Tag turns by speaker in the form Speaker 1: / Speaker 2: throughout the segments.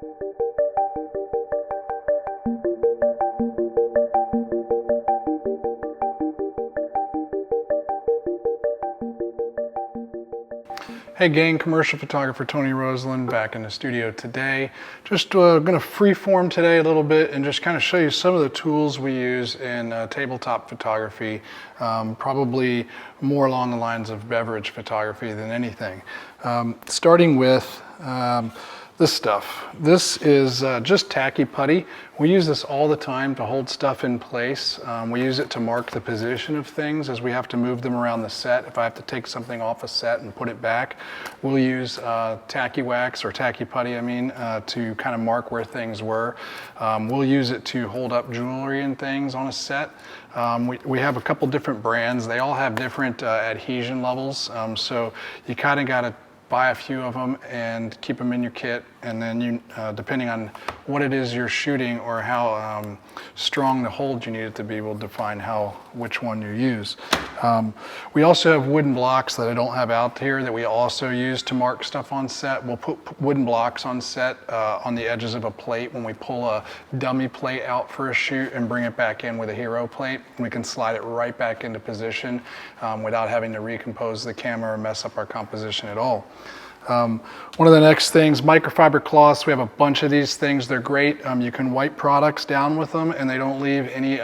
Speaker 1: Hey gang, commercial photographer Tony Roseland back in the studio today. Just going to freeform today a little bit and just kind of show you some of the tools we use in tabletop photography, probably more along the lines of beverage photography than anything. Starting with this stuff. This is just Tacky Putty. We use this all the time to hold stuff in place. We use it to mark the position of things as we have to move them around the set. If I have to take something off a set and put it back, we'll use Tacky Wax, or Tacky Putty, I mean, to kind of mark where things were. We'll use it to hold up jewelry and things on a set. We have a couple different brands. They all have different adhesion levels, so you kind of got to buy a few of them and keep them in your kit, and then you, depending on what it is you're shooting or how strong the hold you need it to be, will define which one you use. We also have wooden blocks that I don't have out here that we also use to mark stuff on set. We'll put wooden blocks on set on the edges of a plate when we pull a dummy plate out for a shoot and bring it back in with a hero plate. We can slide it right back into position without having to recompose the camera or mess up our composition at all. One of the next things, microfiber cloths. We have a bunch of these things. They're great. You can wipe products down with them and they don't leave any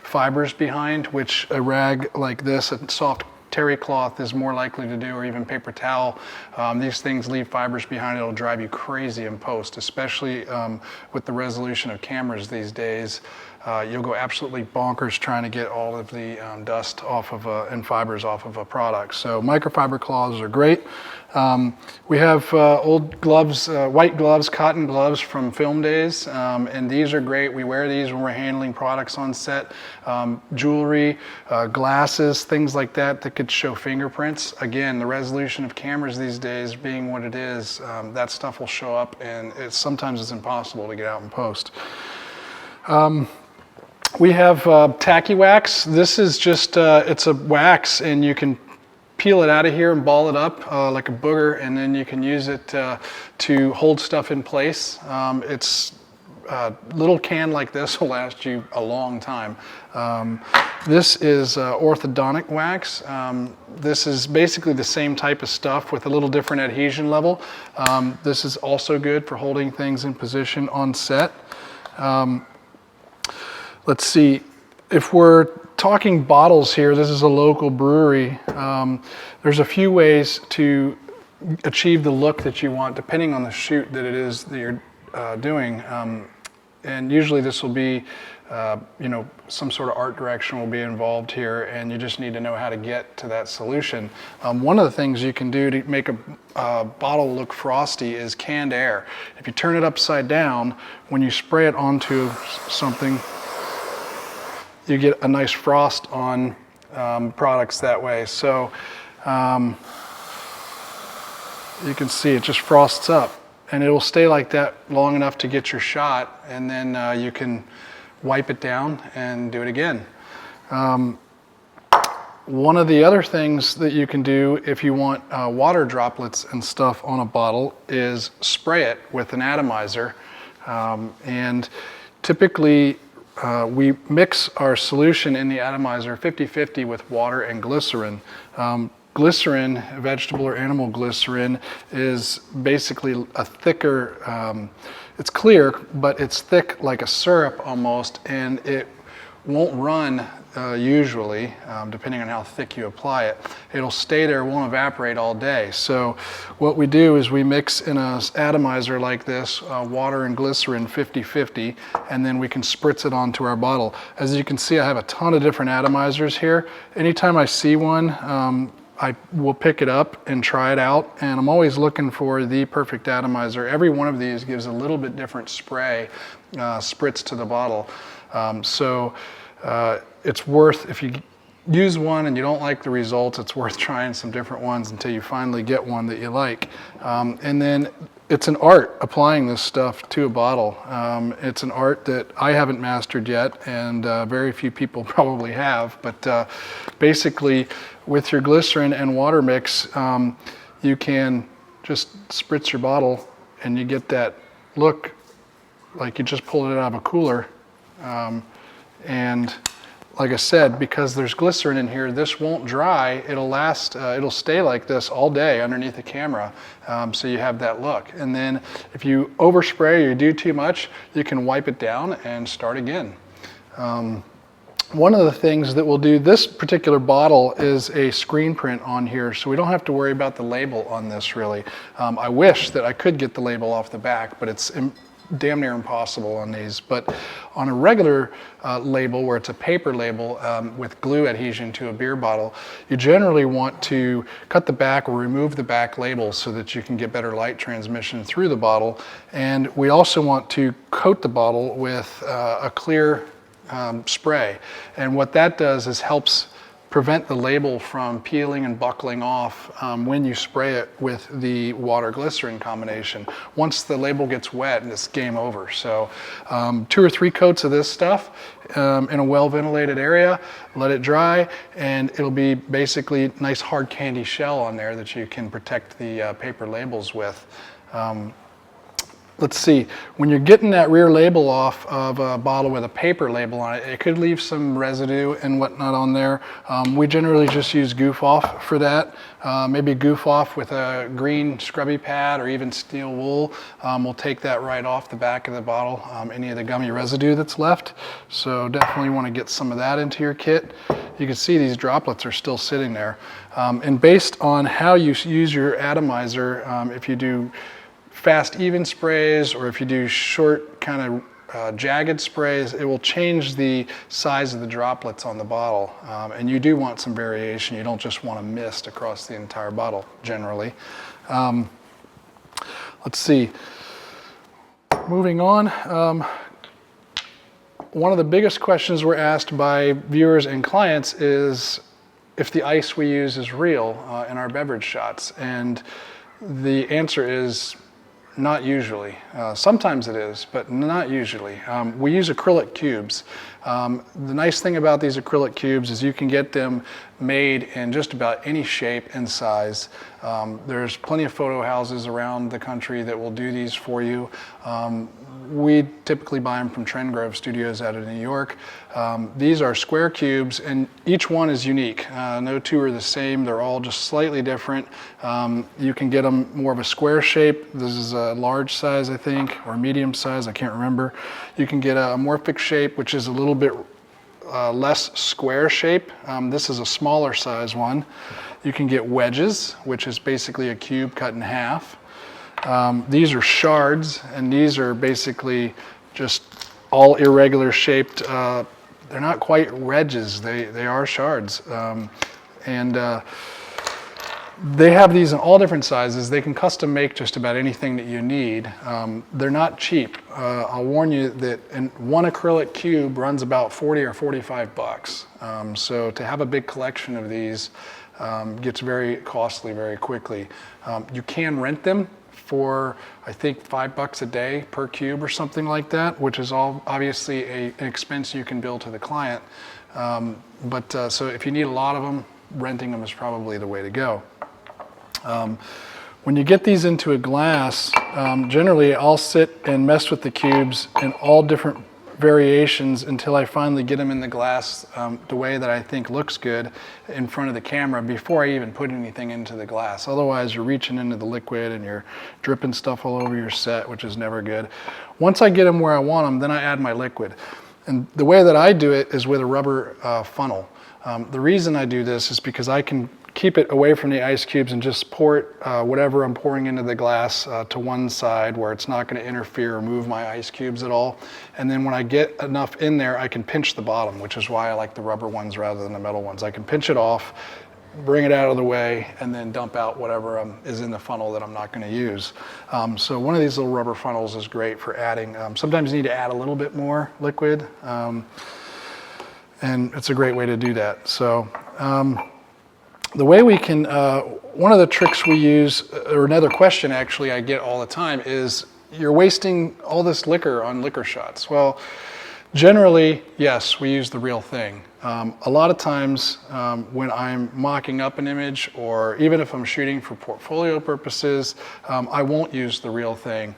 Speaker 1: fibers behind, which a rag like this, a soft terry cloth, is more likely to do, or even paper towel. These things leave fibers behind. It'll drive you crazy in post, especially with the resolution of cameras these days. You'll go absolutely bonkers trying to get all of the dust off of and fibers off of a product. So microfiber cloths are great. We have old gloves, white gloves, cotton gloves from film days, and these are great. We wear these when we're handling products on set. Jewelry, glasses, things like that could show fingerprints. Again, the resolution of cameras these days being what it is, that stuff will show up, and sometimes it's impossible to get out in post. We have Tacky Wax. This is just, it's a wax, and you can peel it out of here and ball it up like a booger, and then you can use it to hold stuff in place. It's a little can like this will last you a long time. This is Orthodontic Wax. This is basically the same type of stuff with a little different adhesion level. This is also good for holding things in position on set. Let's see, if we're talking bottles here, this is a local brewery. There's a few ways to achieve the look that you want depending on the shoot that it is that you're doing. And usually this will be, you know, some sort of art direction will be involved here, and you just need to know how to get to that solution. One of the things you can do to make a bottle look frosty is canned air. If you turn it upside down, when you spray it onto something, you get a nice frost on products that way. So you can see it just frosts up, and it will stay like that long enough to get your shot, and then you can wipe it down and do it again. One of the other things that you can do if you want water droplets and stuff on a bottle is spray it with an atomizer, and typically we mix our solution in the atomizer 50-50 with water and glycerin. Glycerin, vegetable or animal glycerin, is basically a thicker, it's clear, but it's thick like a syrup almost, and it won't run usually, depending on how thick you apply it. It'll stay there, won't evaporate all day. So what we do is we mix in an atomizer like this, water and glycerin 50-50, and then we can spritz it onto our bottle. As you can see, I have a ton of different atomizers here. Anytime I see one, I will pick it up and try it out, and I'm always looking for the perfect atomizer. Every one of these gives a little bit different spray spritz to the bottle. It's worth, if you use one and you don't like the results, it's worth trying some different ones until you finally get one that you like. And then it's an art applying this stuff to a bottle. It's an art that I haven't mastered yet, and very few people probably have, but basically with your glycerin and water mix, you can just spritz your bottle and you get that look like you just pulled it out of a cooler. And like I said, because there's glycerin in here, this won't dry. It'll last, it'll stay like this all day underneath the camera. So you have that look. And then if you overspray or you do too much, you can wipe it down and start again. One of the things that we'll do, this particular bottle is a screen print on here, so we don't have to worry about the label on this really. I wish that I could get the label off the back, but it's damn near impossible on these. But on a regular label, where it's a paper label with glue adhesion to a beer bottle, you generally want to cut the back or remove the back label so that you can get better light transmission through the bottle. And we also want to coat the bottle with a clear spray. And what that does is helps prevent the label from peeling and buckling off when you spray it with the water glycerin combination. Once the label gets wet, it's game over. So 2 or 3 coats of this stuff in a well ventilated area, let it dry, and it'll be basically nice hard candy shell on there that you can protect the paper labels with. Let's see, when you're getting that rear label off of a bottle with a paper label on it, it could leave some residue and whatnot on there. We generally just use Goof Off for that. Maybe Goof Off with a green scrubby pad or even steel wool. We'll take that right off the back of the bottle, any of the gummy residue that's left. So definitely want to get some of that into your kit. You can see these droplets are still sitting there. And based on how you use your atomizer, if you do fast even sprays or if you do short kind of jagged sprays, it will change the size of the droplets on the bottle. And you do want some variation. You don't just want a mist across the entire bottle generally. Let's see, moving on. One of the biggest questions we're asked by viewers and clients is if the ice we use is real in our beverage shots. And the answer is not usually. Sometimes it is, but not usually. We use acrylic cubes. The nice thing about these acrylic cubes is you can get them made in just about any shape and size. There's plenty of photo houses around the country that will do these for you. We typically buy them from Trend Grove Studios out of New York. These are square cubes and each one is unique. No two are the same. They're all just slightly different. You can get them more of a square shape. This is a large size, I think, or medium size. I can't remember. You can get a morphic shape, which is a little bit less square shape. This is a smaller size one. You can get wedges, which is basically a cube cut in half. These are shards, and these are basically just all irregular shaped. They're not quite wedges, they are shards. They have these in all different sizes. They can custom make just about anything that you need. They're not cheap. I'll warn you that one acrylic cube runs about 40 or 45 bucks. So to have a big collection of these gets very costly very quickly. You can rent them for, I think, $5 a day per cube or something like that, which is all obviously an expense you can bill to the client. So if you need a lot of them, renting them is probably the way to go. When you get these into a glass, generally I'll sit and mess with the cubes in all different variations until I finally get them in the glass the way that I think looks good in front of the camera before I even put anything into the glass. Otherwise, you're reaching into the liquid and you're dripping stuff all over your set, which is never good. Once I get them where I want them, then I add my liquid. And the way that I do it is with a rubber funnel. The reason I do this is because I can keep it away from the ice cubes and just pour it, whatever I'm pouring into the glass to one side where it's not going to interfere or move my ice cubes at all. And then when I get enough in there, I can pinch the bottom, which is why I like the rubber ones rather than the metal ones. I can pinch it off, bring it out of the way, and then dump out whatever is in the funnel that I'm not going to use. So one of these little rubber funnels is great for adding. Sometimes you need to add a little bit more liquid, and it's a great way to do that. So the way we can, one of the tricks we use, or another question actually I get all the time is, you're wasting all this liquor on liquor shots. Well, generally, yes, we use the real thing. A lot of times when I'm mocking up an image, or even if I'm shooting for portfolio purposes, I won't use the real thing.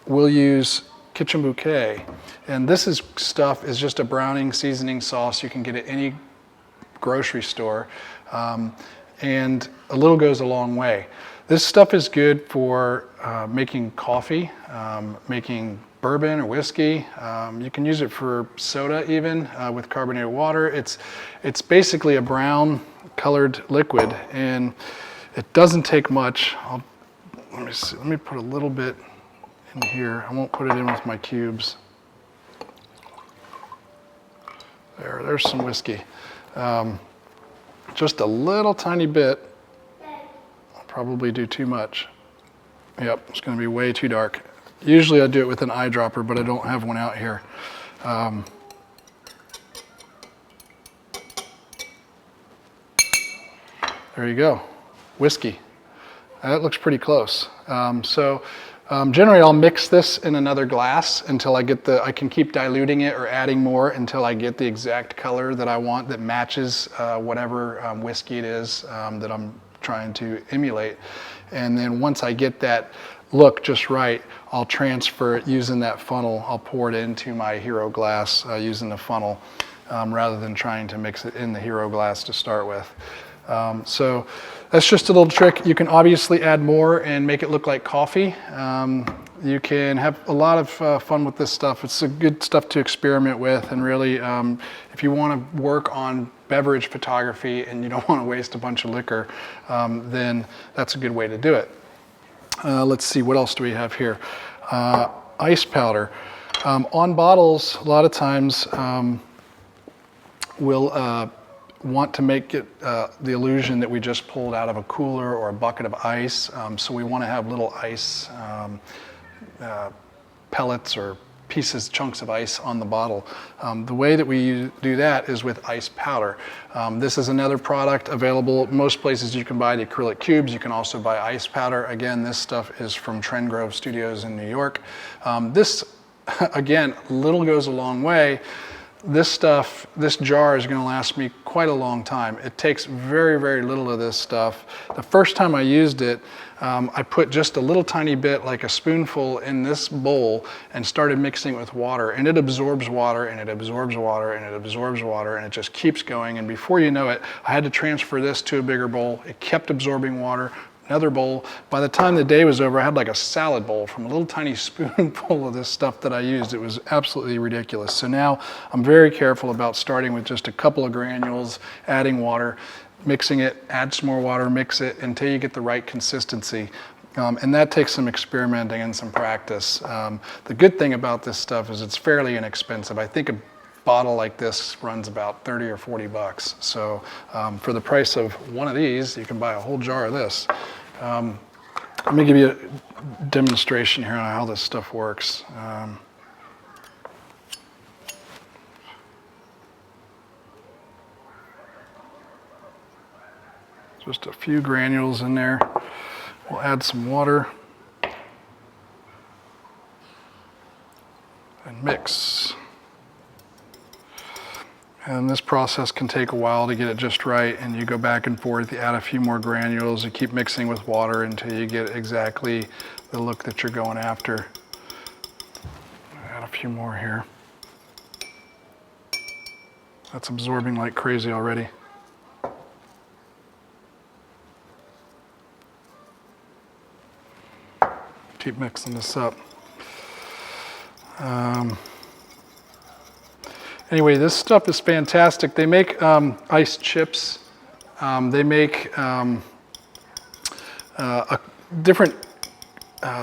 Speaker 1: we'll use Kitchen Bouquet. And this stuff is just a browning seasoning sauce. You can get at any grocery store. And a little goes a long way. This stuff is good for making coffee, making bourbon or whiskey. You can use it for soda even with carbonated water. It's basically a brown colored liquid, and it doesn't take much. Let me see, let me put a little bit in here. I won't put it in with my cubes. There's some whiskey. Just a little tiny bit. I'll probably do too much. Yep, it's going to be way too dark. Usually I do it with an eyedropper, but I don't have one out here. There you go, whiskey. That looks pretty close. Generally I'll mix this in another glass until I get I can keep diluting it or adding more until I get the exact color that I want that matches whatever whiskey it is that I'm trying to emulate. And then once I get that look just right, I'll transfer it using that funnel. I'll pour it into my hero glass using the funnel rather than trying to mix it in the hero glass to start with. So that's just a little trick. You can obviously add more and make it look like coffee. You can have a lot of fun with this stuff. It's a good stuff to experiment with, and really if you want to work on beverage photography and you don't want to waste a bunch of liquor, then that's a good way to do it. Let's see, what else do we have here? Ice powder. On bottles, a lot of times we'll want to make it the illusion that we just pulled out of a cooler or a bucket of ice. So we want to have little ice pellets or pieces, chunks of ice on the bottle. The way that we do that is with ice powder. This is another product available. Most places you can buy the acrylic cubes. You can also buy ice powder. Again, this stuff is from Trend Grove Studios in New York. This, again, little goes a long way. This stuff, this jar is going to last me quite a long time. It takes very, very little of this stuff. The first time I used it, I put just a little tiny bit, like a spoonful, in this bowl and started mixing it with water. And it absorbs water, and it absorbs water, and it absorbs water, and it just keeps going. And before you know it, I had to transfer this to a bigger bowl. It kept absorbing water. Another bowl. By the time the day was over, I had like a salad bowl from a little tiny spoonful of this stuff that I used. It was absolutely ridiculous. So now I'm very careful about starting with just a couple of granules, adding water, mixing it, add some more water, mix it until you get the right consistency. And that takes some experimenting and some practice. The good thing about this stuff is it's fairly inexpensive. I think a bottle like this runs about 30 or 40 bucks. So for the price of one of these, you can buy a whole jar of this. Let me give you a demonstration here on how this stuff works. Just a few granules in there. We'll add some water and mix. And this process can take a while to get it just right, and you go back and forth, you add a few more granules, you keep mixing with water until you get exactly the look that you're going after. Add a few more here. That's absorbing like crazy already. Keep mixing this up. Anyway, this stuff is fantastic. They make ice chips. They make different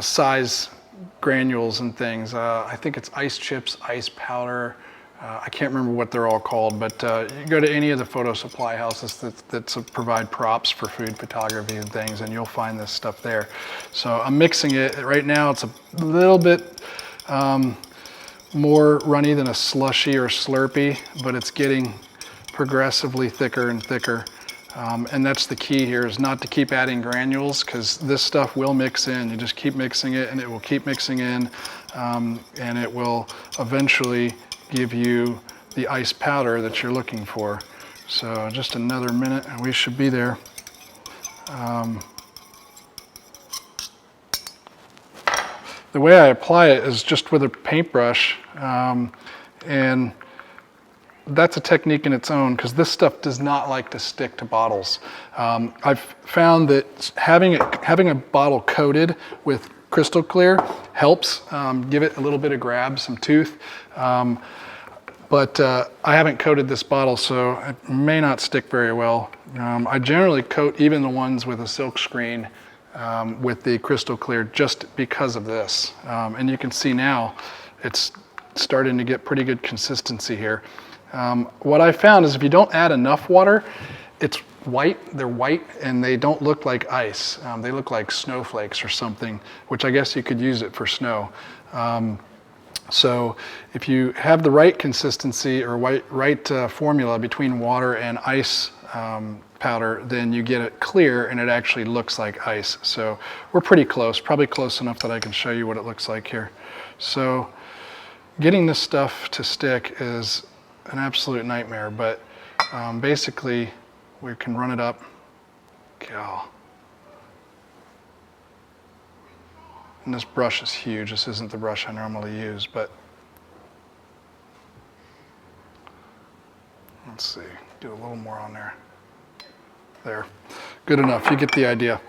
Speaker 1: size granules and things. I think it's ice chips, ice powder. I can't remember what they're all called, but you go to any of the photo supply houses that provide props for food photography and things, and you'll find this stuff there. So I'm mixing it. Right now it's a little bit more runny than a slushy or slurpy, but it's getting progressively thicker and thicker. And that's the key here, is not to keep adding granules, because this stuff will mix in. You just keep mixing it and it will keep mixing in, and it will eventually give you the ice powder that you're looking for. So just another minute and we should be there. the way I apply it is just with a paintbrush, and that's a technique in its own because this stuff does not like to stick to bottles. I've found that having a bottle coated with crystal clear helps give it a little bit of grab, some tooth. But I haven't coated this bottle, so it may not stick very well. I generally coat even the ones with a silk screen with the crystal clear just because of this. And you can see now it's starting to get pretty good consistency here. What I found is if you don't add enough water, it's white, they're white, and they don't look like ice. They look like snowflakes or something, which I guess you could use it for snow. So if you have the right consistency or right formula between water and ice powder, then you get it clear and it actually looks like ice. So we're pretty close, probably close enough that I can show you what it looks like here. So getting this stuff to stick is an absolute nightmare, but basically we can run it up. Go. And this brush is huge. This isn't the brush I normally use, but let's see, do a little more on there. There, good enough, you get the idea.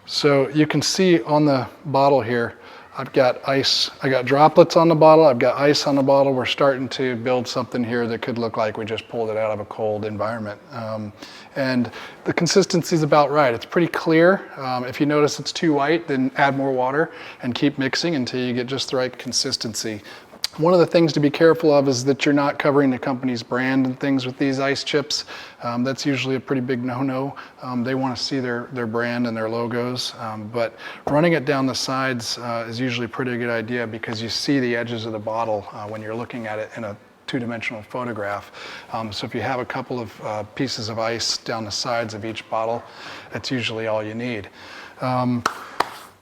Speaker 1: So you can see on the bottle here, I've got ice, I got droplets on the bottle, I've got ice on the bottle. We're starting to build something here that could look like we just pulled it out of a cold environment. And the consistency is about right. It's pretty clear. If you notice it's too white, then add more water and keep mixing until you get just the right consistency. One of the things to be careful of is that you're not covering the company's brand and things with these ice chips. That's usually a pretty big no-no. They want to see their brand and their logos, but running it down the sides is usually a pretty good idea because you see the edges of the bottle when you're looking at it in a two-dimensional photograph. So if you have a couple of pieces of ice down the sides of each bottle, that's usually all you need.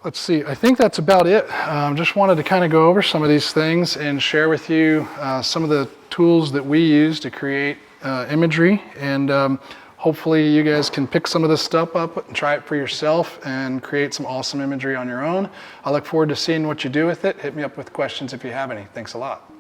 Speaker 1: Let's see, I think that's about it. Just wanted to kind of go over some of these things and share with you some of the tools that we use to create imagery. And hopefully you guys can pick some of this stuff up and try it for yourself and create some awesome imagery on your own. I look forward to seeing what you do with it. Hit me up with questions if you have any. Thanks a lot.